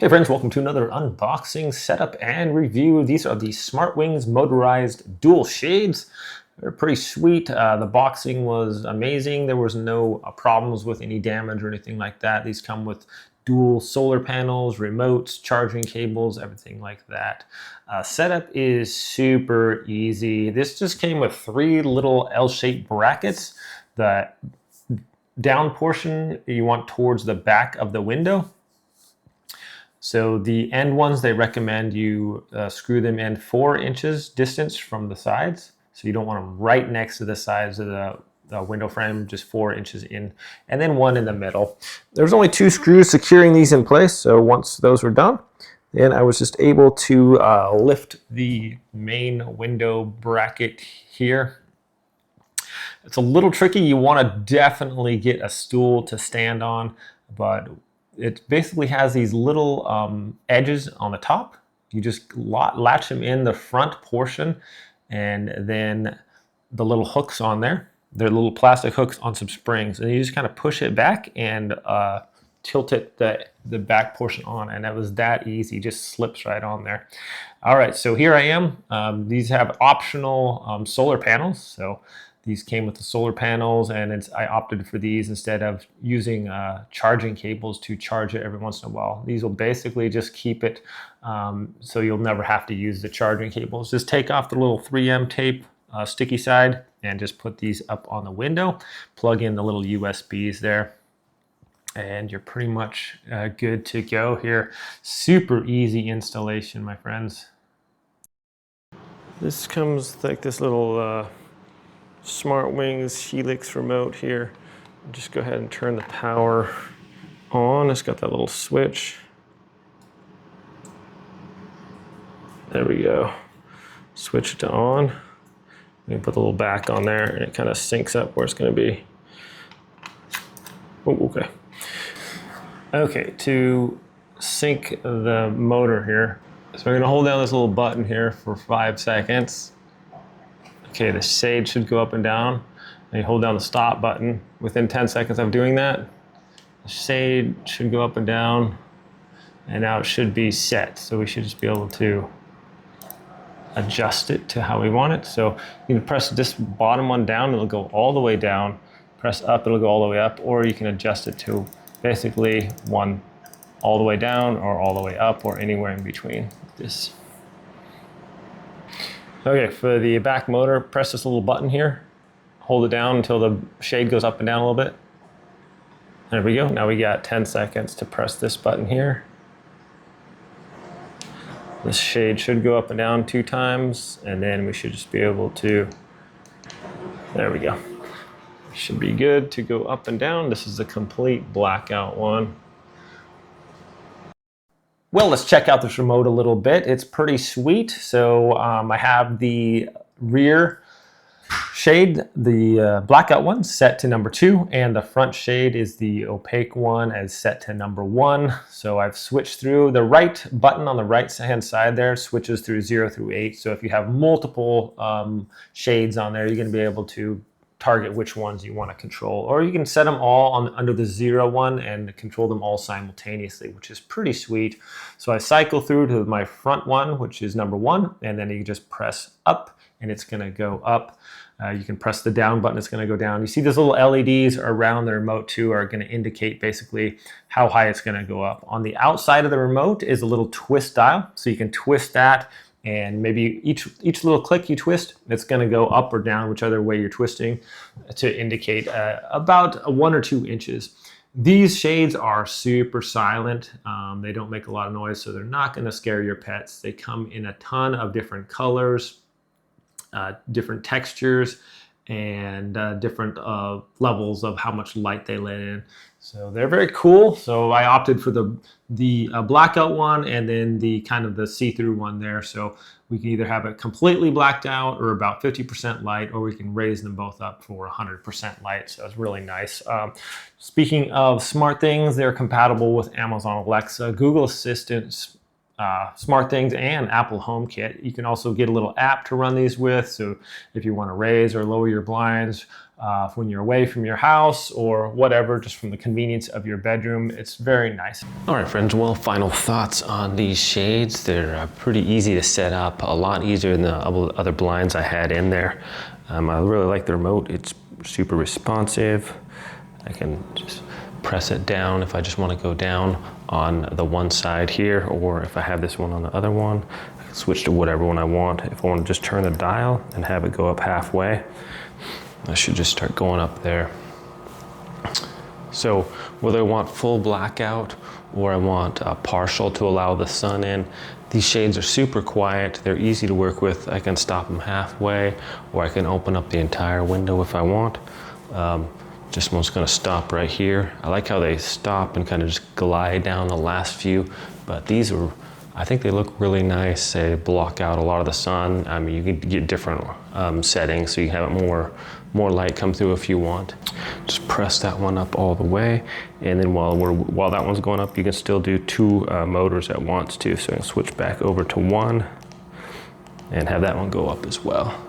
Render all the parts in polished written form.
Hey friends, welcome to another unboxing, setup, and review. These are the SmartWings Motorized dual shades. They're pretty sweet. The boxing was amazing. There was no problems with any damage or anything like that. These come with dual solar panels, remotes, charging cables, everything like that. Setup is super easy. This just came with 3 little L-shaped brackets. The down portion you want towards the back of the window. So the end ones, they recommend you screw them in 4 inches distance from the sides. So you don't want them right next to the sides of the window frame, just 4 inches in, and then 1 in the middle. There's only 2 screws securing these in place. So once those were done, then I was just able to lift the main window bracket here. It's a little tricky. You want to definitely get a stool to stand on, but it basically has these little edges on the top. You just latch them in the front portion, and then the little hooks on there. They're little plastic hooks on some springs, and you just kind of push it back and tilt it the back portion on, and it was that easy. Just slips right on there. All right, so here I am. These have optional solar panels, so these came with the solar panels, and I opted for these instead of using charging cables to charge it every once in a while. These will basically just keep it so you'll never have to use the charging cables. Just take off the little 3M tape sticky side and just put these up on the window. Plug in the little USBs there, and you're pretty much good to go here. Super easy installation, my friends. This comes like this little SmartWings Helix remote here. Just go ahead and turn the power on. It's got that little switch. There we go. Switch it to on. You can put the little back on there, and it kind of syncs up where it's going to be. Oh, okay. Okay, to sync the motor here, so we're going to hold down this little button here for 5 seconds. Okay, the shade should go up and down, and you hold down the stop button. Within 10 seconds of doing that, the shade should go up and down, and now it should be set. So we should just be able to adjust it to how we want it. So you can press this bottom one down, it'll go all the way down. Press up, it'll go all the way up, or you can adjust it to basically one all the way down or all the way up or anywhere in between this. Okay, for the back motor, press this little button here. Hold it down until the shade goes up and down a little bit. There we go. Now we got 10 seconds to press this button here. This shade should go up and down 2 times, and then we should just be able to, there we go. Should be good to go up and down. This is the complete blackout one. Well, let's check out this remote a little bit. It's pretty sweet. So I have the rear shade, the blackout one, set to number 2, and the front shade is the opaque one as set to number 1. So I've switched through. The right button on the right hand side there switches through 0 through 8. So if you have multiple shades on there, you're going to be able to target which ones you want to control, or you can set them all on under the 0 one and control them all simultaneously, which is pretty sweet. So I cycle through to my front one, which is number 1, and then you just press up and it's going to go up. You can press the down button, it's going to go down. You see those little LEDs around the remote too are going to indicate basically how high it's going to go up. On the outside of the remote is a little twist dial, so you can twist that, and maybe each little click you twist, it's going to go up or down, whichever way you're twisting, to indicate about 1 or 2 inches. These shades are super silent. They don't make a lot of noise, so they're not going to scare your pets. They come in a ton of different colors, different textures, and different levels of how much light they let in. So they're very cool. So I opted for the blackout one, and then the kind of the see-through one there. So we can either have it completely blacked out or about 50% light, or we can raise them both up for 100% light. So it's really nice. Speaking of smart things, they're compatible with Amazon Alexa, Google Assistant, SmartThings and Apple HomeKit. You can also get a little app to run these with. So if you want to raise or lower your blinds when you're away from your house or whatever, just from the convenience of your bedroom, it's very nice. All right, friends, well, final thoughts on these shades. They're pretty easy to set up, a lot easier than the other blinds I had in there. I really like the remote. It's super responsive. I can just press it down if I just want to go down on the one side here, or if I have this one on the other one, I can switch to whatever one I want. If I want to just turn the dial and have it go up halfway, I should just start going up there. So whether I want full blackout or I want partial to allow the sun in, these shades are super quiet. They're easy to work with. I can stop them halfway, or I can open up the entire window if I want. Just one's gonna stop right here. I like how they stop and kind of just glide down the last few, but these are, I think they look really nice. They block out a lot of the sun. I mean, you can get different settings, so you have it more light come through if you want. Just press that one up all the way, and then while that one's going up, you can still do two motors at once too. So I can switch back over to one and have that one go up as well.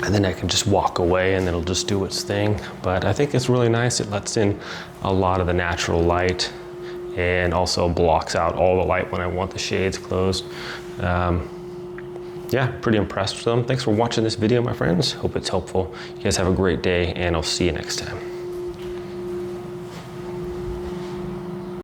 And then I can just walk away and it'll just do its thing. But I think it's really nice. It lets in a lot of the natural light and also blocks out all the light when I want the shades closed. Yeah, pretty impressed with them. Thanks for watching this video, my friends. Hope it's helpful. You guys have a great day, and I'll see you next time.